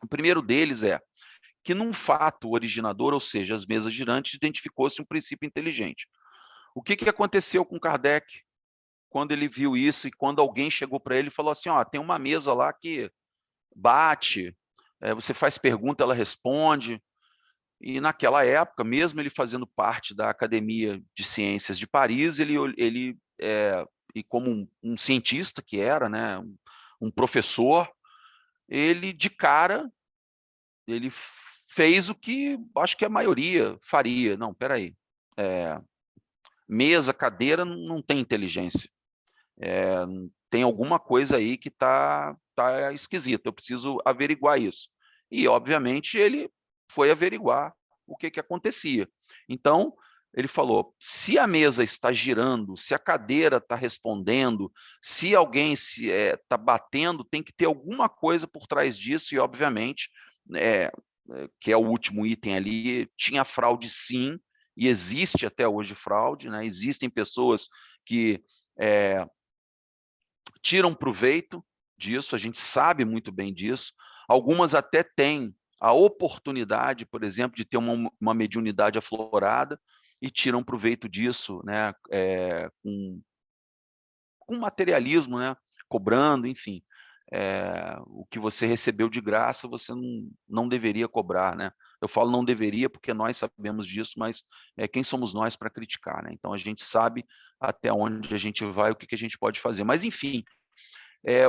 o primeiro deles é que num fato originador, ou seja, as mesas girantes, identificou-se um princípio inteligente. O que aconteceu com Kardec quando ele viu isso, e quando alguém chegou para ele e falou assim, tem uma mesa lá que bate, você faz pergunta, ela responde. E naquela época, mesmo ele fazendo parte da Academia de Ciências de Paris, e como um cientista que era, né, um professor, ele de cara, ele fez o que acho que a maioria faria. Não, espera aí. Mesa, cadeira, não tem inteligência. Tem alguma coisa aí que tá esquisita, eu preciso averiguar isso. E, obviamente, ele foi averiguar o que acontecia. Então, ele falou, se a mesa está girando, se a cadeira está respondendo, se alguém está batendo, tem que ter alguma coisa por trás disso, e, obviamente, que é o último item ali, tinha fraude sim, e existe até hoje fraude, né? Existem pessoas que tiram proveito disso, a gente sabe muito bem disso. Algumas até têm a oportunidade, por exemplo, de ter uma mediunidade aflorada, e tiram proveito disso, né, com materialismo, né, cobrando, enfim. O que você recebeu de graça, você não deveria cobrar, né. Eu falo não deveria, porque nós sabemos disso, mas, quem somos nós para criticar, né. Então a gente sabe até onde a gente vai, o que que a gente pode fazer. Mas enfim,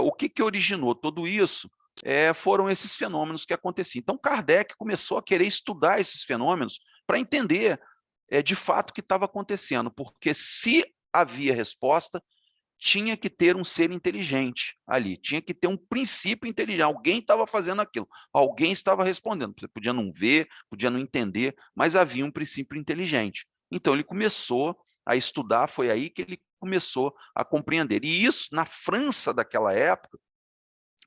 o que que originou tudo isso, foram esses fenômenos que aconteciam. Então Kardec começou a querer estudar esses fenômenos para entender, de fato o que estava acontecendo, porque se havia resposta, tinha que ter um ser inteligente ali, tinha que ter um princípio inteligente, alguém estava fazendo aquilo, alguém estava respondendo, você podia não ver, podia não entender, mas havia um princípio inteligente. Então ele começou a estudar, foi aí que ele começou a compreender. E isso, na França daquela época,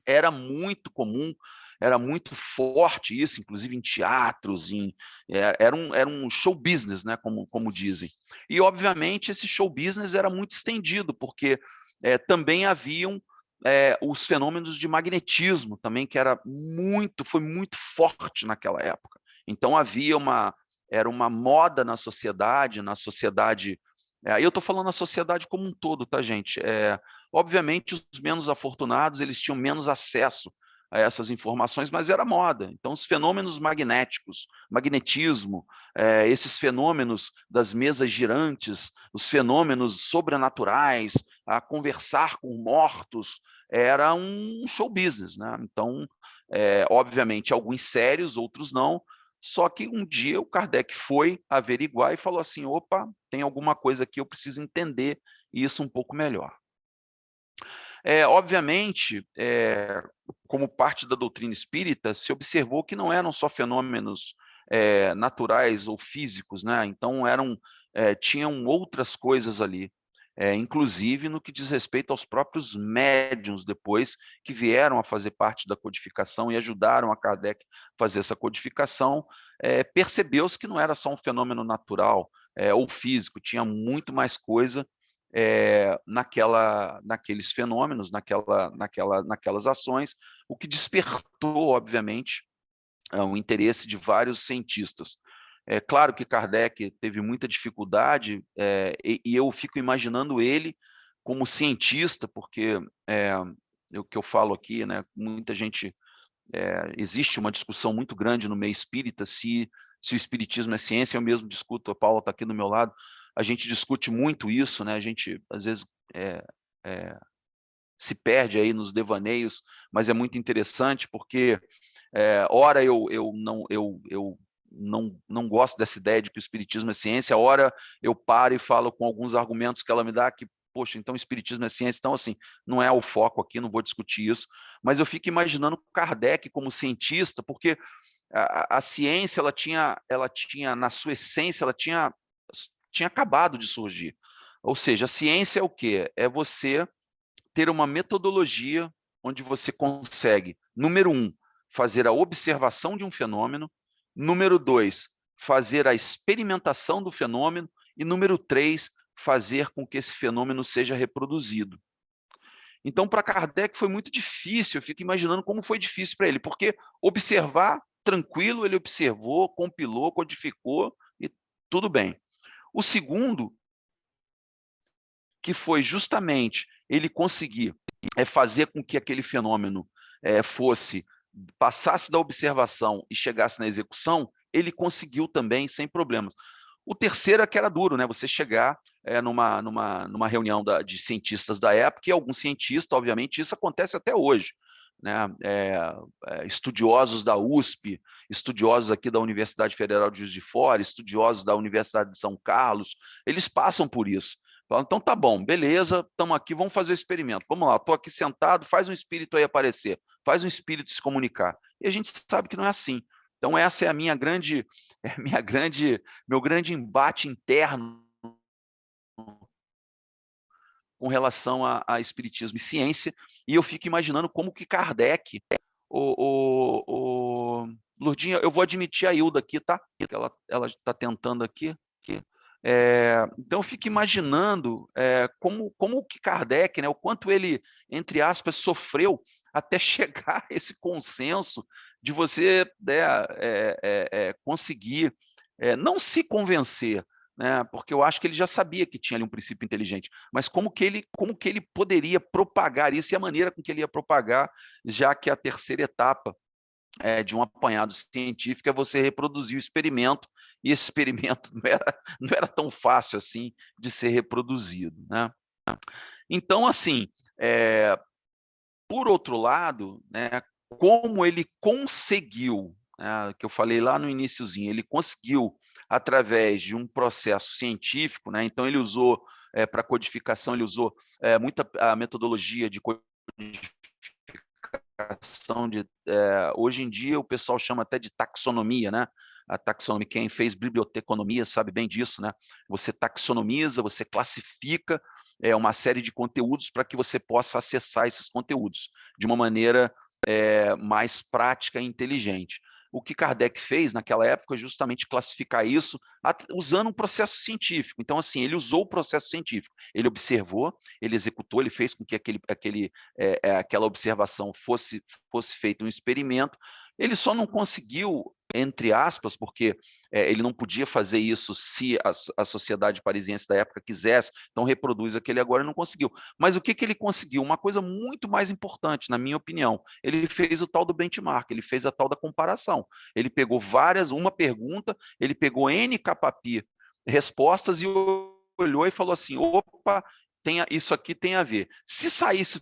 era muito comum, era muito forte isso, inclusive em teatros, era um show business, né, como dizem. E, obviamente, esse show business era muito estendido, porque também haviam os fenômenos de magnetismo, também, que foi muito forte naquela época. Então, era uma moda na sociedade. Aí eu estou falando na sociedade como um todo, tá, gente? Obviamente, os menos afortunados, eles tinham menos acesso a essas informações, mas era moda. Então, os fenômenos magnéticos, magnetismo, esses fenômenos das mesas girantes, os fenômenos sobrenaturais, a conversar com mortos, era um show business, né? Então, obviamente, alguns sérios, outros não, só que um dia o Kardec foi averiguar e falou assim, opa, tem alguma coisa aqui, eu preciso entender isso um pouco melhor. Obviamente, como parte da doutrina espírita, se observou que não eram só fenômenos naturais ou físicos, né? Então tinham outras coisas ali, inclusive no que diz respeito aos próprios médiuns depois, que vieram a fazer parte da codificação e ajudaram a Kardec a fazer essa codificação, percebeu-se que não era só um fenômeno natural ou físico, tinha muito mais coisa naqueles fenômenos, naquelas ações, o que despertou, obviamente, o interesse de vários cientistas. É claro que Kardec teve muita dificuldade, e eu fico imaginando ele como cientista, porque o que eu falo aqui, né, muita gente, existe uma discussão muito grande no meio espírita se o espiritismo é ciência. Eu mesmo discuto, a Paula está aqui do meu lado, a gente discute muito isso, né? A gente às vezes se perde aí nos devaneios, mas é muito interessante porque ora eu não gosto dessa ideia de que o espiritismo é ciência, ora eu paro e falo com alguns argumentos que ela me dá que, poxa, então o espiritismo é ciência. Então, assim, não é o foco aqui, não vou discutir isso, mas eu fico imaginando Kardec como cientista, porque a ciência, ela tinha, na sua essência, tinha acabado de surgir. Ou seja, a ciência é o quê? É você ter uma metodologia onde você consegue, número 1, fazer a observação de um fenômeno, número 2, fazer a experimentação do fenômeno, e número 3, fazer com que esse fenômeno seja reproduzido. Então, para Kardec foi muito difícil, eu fico imaginando como foi difícil para ele, porque observar, tranquilo, ele observou, compilou, codificou e tudo bem. O segundo, que foi justamente ele conseguir fazer com que aquele fenômeno passasse da observação e chegasse na execução, ele conseguiu também sem problemas. O terceiro é que era duro, né? Você chegar numa reunião de cientistas da época, e algum cientista, obviamente, isso acontece até hoje, né? Estudiosos da USP, estudiosos aqui da Universidade Federal de Juiz de Fora, estudiosos da Universidade de São Carlos, eles passam por isso. Falam, então tá bom, beleza, estamos aqui, vamos fazer o experimento. Vamos lá, estou aqui sentado, faz um espírito aí aparecer, faz um espírito se comunicar. E a gente sabe que não é assim. Então essa é a meu grande embate interno com relação a espiritismo e ciência, e eu fico imaginando como que Kardec, Lurdinha, eu vou admitir a Hilda aqui, tá? Ela está tentando aqui. Então eu fico imaginando como que Kardec, né, o quanto ele, entre aspas, sofreu até chegar a esse consenso de você, né, conseguir não se convencer, né, porque eu acho que ele já sabia que tinha ali um princípio inteligente, mas como que ele poderia propagar isso e a maneira com que ele ia propagar, já que a terceira etapa de um apanhado científico é você reproduzir o experimento, e esse experimento não era tão fácil assim de ser reproduzido, né. Então, assim, eh, por outro lado, né, como ele conseguiu, né, que eu falei lá no iniciozinho, ele conseguiu através de um processo científico, né, então ele usou, para codificação, ele usou, muita a metodologia de codificação hoje em dia o pessoal chama até de taxonomia, né, a taxonomia, quem fez biblioteconomia sabe bem disso, né, você taxonomiza, você classifica, uma série de conteúdos para que você possa acessar esses conteúdos de uma maneira, mais prática e inteligente. O que Kardec fez naquela época é justamente classificar isso usando um processo científico. Então, assim, ele usou o processo científico, ele observou, ele executou, ele fez com que aquela observação fosse feito um experimento. Ele só não conseguiu, entre aspas, porque ele não podia fazer isso se a sociedade parisiense da época quisesse, então reproduz aquele agora, e não conseguiu. Mas o que ele conseguiu? Uma coisa muito mais importante, na minha opinião, ele fez o tal do benchmark, ele fez a tal da comparação. Ele pegou uma pergunta, ele pegou N capapi respostas e olhou e falou assim, opa, isso aqui tem a ver. Se saísse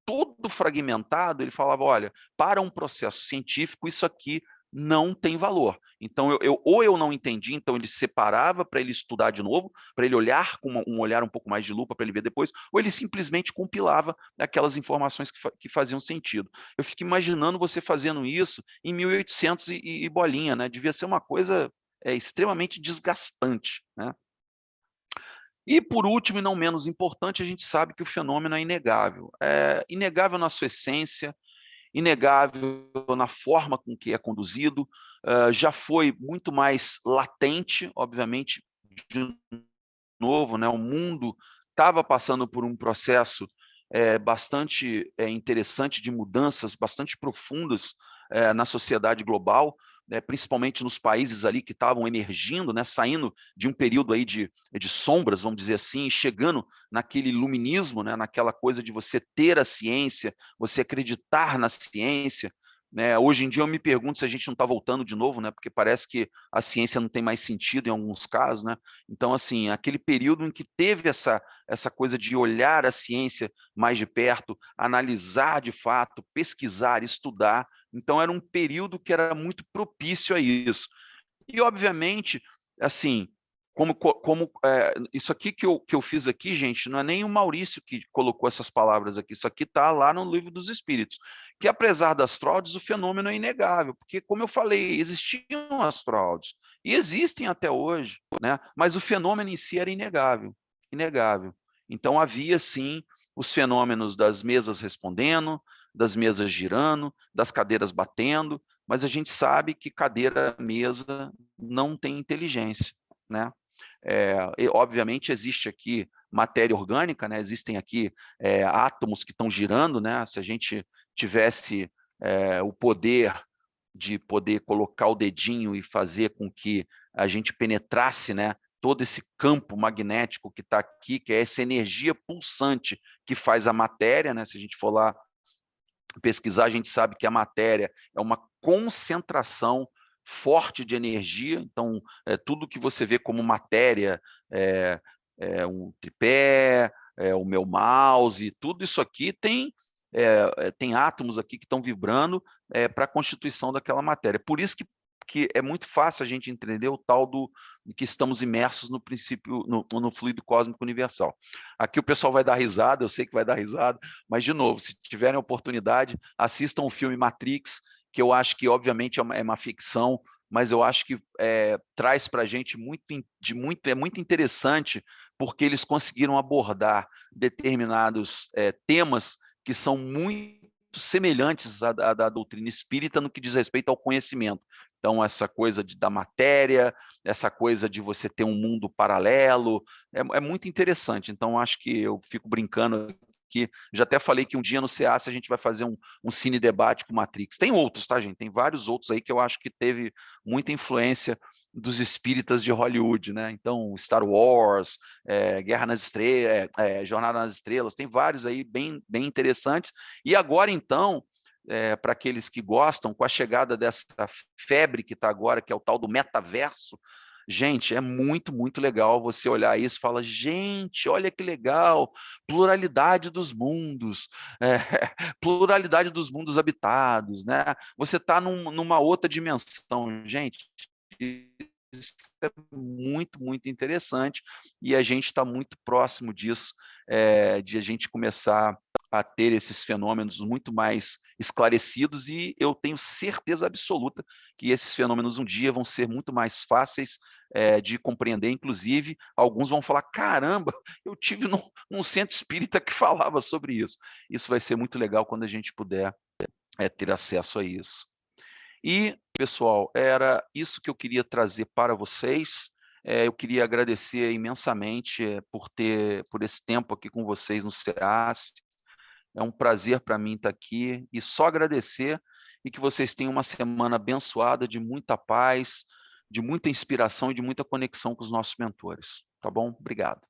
todo fragmentado, ele falava, olha, para um processo científico, isso aqui não tem valor. Então, ou eu não entendi, então ele separava para ele estudar de novo, para ele olhar com um olhar um pouco mais de lupa, para ele ver depois, ou ele simplesmente compilava aquelas informações que faziam sentido. Eu fico imaginando você fazendo isso em 1800 e bolinha, né? Devia ser uma coisa extremamente desgastante, né? E, por último, e não menos importante, a gente sabe que o fenômeno é inegável na sua essência, inegável na forma com que é conduzido, já foi muito mais latente, obviamente, de novo, né, o mundo estava passando por um processo bastante interessante de mudanças bastante profundas na sociedade global, né, principalmente nos países ali que estavam emergindo, né, saindo de um período aí de sombras, vamos dizer assim, e chegando naquele iluminismo, né, naquela coisa de você ter a ciência, você acreditar na ciência, né. Hoje em dia eu me pergunto se a gente não está voltando de novo, né, porque parece que a ciência não tem mais sentido em alguns casos, né. Então, assim, aquele período em que teve essa coisa de olhar a ciência mais de perto, analisar de fato, pesquisar, estudar, então era um período que era muito propício a isso. E obviamente, assim, isso aqui que eu fiz aqui, gente, não é nem o Maurício que colocou essas palavras aqui, isso aqui está lá no Livro dos Espíritos, que apesar das fraudes, o fenômeno é inegável, porque como eu falei, existiam as fraudes, e existem até hoje, né, mas o fenômeno em si era inegável, inegável. Então havia sim os fenômenos das mesas respondendo, das mesas girando, das cadeiras batendo, mas a gente sabe que cadeira, mesa não tem inteligência, né. E obviamente existe aqui matéria orgânica, né, existem aqui, átomos que estão girando, né, se a gente tivesse, o poder de poder colocar o dedinho e fazer com que a gente penetrasse, né, todo esse campo magnético que está aqui, que é essa energia pulsante que faz a matéria, né, se a gente for lá pesquisar, a gente sabe que a matéria é uma concentração forte de energia, então, tudo que você vê como matéria, um tripé, o meu mouse, tudo isso aqui tem átomos aqui que estão vibrando, para a constituição daquela matéria. Por isso que é muito fácil a gente entender o tal de que estamos imersos no princípio, no fluido cósmico universal. Aqui o pessoal vai dar risada, eu sei que vai dar risada, mas, de novo, se tiverem oportunidade, assistam o filme Matrix, que eu acho que, obviamente, é uma ficção, mas eu acho que traz para a gente é muito interessante, porque eles conseguiram abordar determinados temas que são muito semelhantes à da doutrina espírita no que diz respeito ao conhecimento. Então, essa coisa da matéria, essa coisa de você ter um mundo paralelo, é muito interessante. Então, acho que eu fico brincando aqui, já até falei que um dia no CEAS a gente vai fazer um cine debate com Matrix. Tem outros, tá, gente? Tem vários outros aí que eu acho que teve muita influência dos espíritas de Hollywood, né? Então, Star Wars, Guerra nas Estrelas, Jornada nas Estrelas, tem vários aí bem interessantes. E agora, então, para aqueles que gostam, com a chegada dessa febre que está agora, que é o tal do metaverso, gente, é muito legal você olhar isso e falar, gente, olha que legal, pluralidade dos mundos, pluralidade dos mundos habitados, né? Você está numa outra dimensão, gente. Isso é muito interessante e a gente está muito próximo disso, de a gente começar a ter esses fenômenos muito mais esclarecidos e eu tenho certeza absoluta que esses fenômenos um dia vão ser muito mais fáceis de compreender, inclusive alguns vão falar, caramba, eu tive num centro espírita que falava sobre isso. Isso vai ser muito legal quando a gente puder ter acesso a isso. E, pessoal, era isso que eu queria trazer para vocês. Eu queria agradecer imensamente por esse tempo aqui com vocês no SEAS. É um prazer para mim estar aqui e só agradecer e que vocês tenham uma semana abençoada de muita paz, de muita inspiração e de muita conexão com os nossos mentores. Tá bom? Obrigado.